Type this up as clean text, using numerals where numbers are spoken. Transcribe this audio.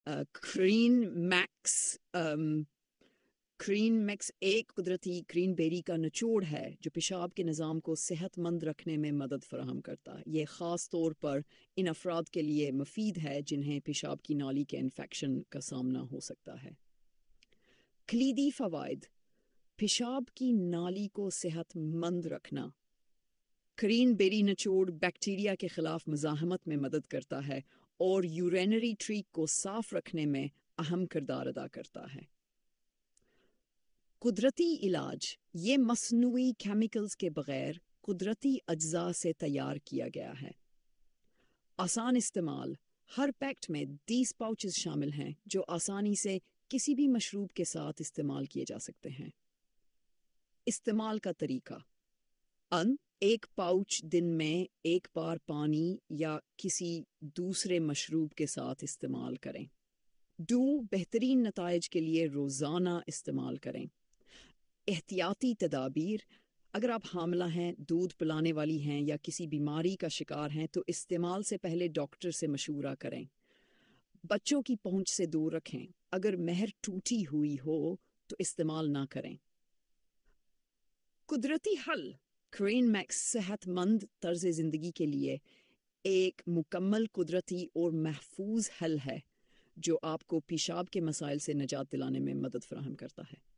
کرین Max ایک قدرتی کرین بیری کا نچوڑ ہے جو پیشاب کے نظام کو صحت مند رکھنے میں مدد فراہم کرتا ہے۔ یہ خاص طور پر ان افراد کے لیے مفید ہے جنہیں پیشاب کی نالی کے انفیکشن کا سامنا ہو سکتا ہے۔ کلیدی فوائد: پیشاب کی نالی کو صحت مند رکھنا۔ کرین بیری نچوڑ بیکٹیریا کے خلاف مزاحمت میں مدد کرتا ہے اور یورینری ٹریک کو صاف رکھنے میں اہم کردار ادا کرتا ہے۔ قدرتی علاج: یہ مصنوعی کیمیکلز کے بغیر قدرتی اجزاء سے تیار کیا گیا ہے۔ آسان استعمال: ہر پیکٹ میں 30 پاؤچز شامل ہیں جو آسانی سے کسی بھی مشروب کے ساتھ استعمال کیے جا سکتے ہیں۔ استعمال کا طریقہ: ایک پاؤچ دن میں ایک بار پانی یا کسی دوسرے مشروب کے ساتھ استعمال کریں۔ بہترین نتائج کے لیے روزانہ استعمال کریں۔ احتیاطی تدابیر: اگر آپ حاملہ ہیں، دودھ پلانے والی ہیں یا کسی بیماری کا شکار ہیں تو استعمال سے پہلے ڈاکٹر سے مشورہ کریں۔ بچوں کی پہنچ سے دور رکھیں۔ اگر مہر ٹوٹی ہوئی ہو تو استعمال نہ کریں۔ قدرتی حل: کرین میکس صحت مند طرز زندگی کے لیے ایک مکمل قدرتی اور محفوظ حل ہے جو آپ کو پیشاب کے مسائل سے نجات دلانے میں مدد فراہم کرتا ہے۔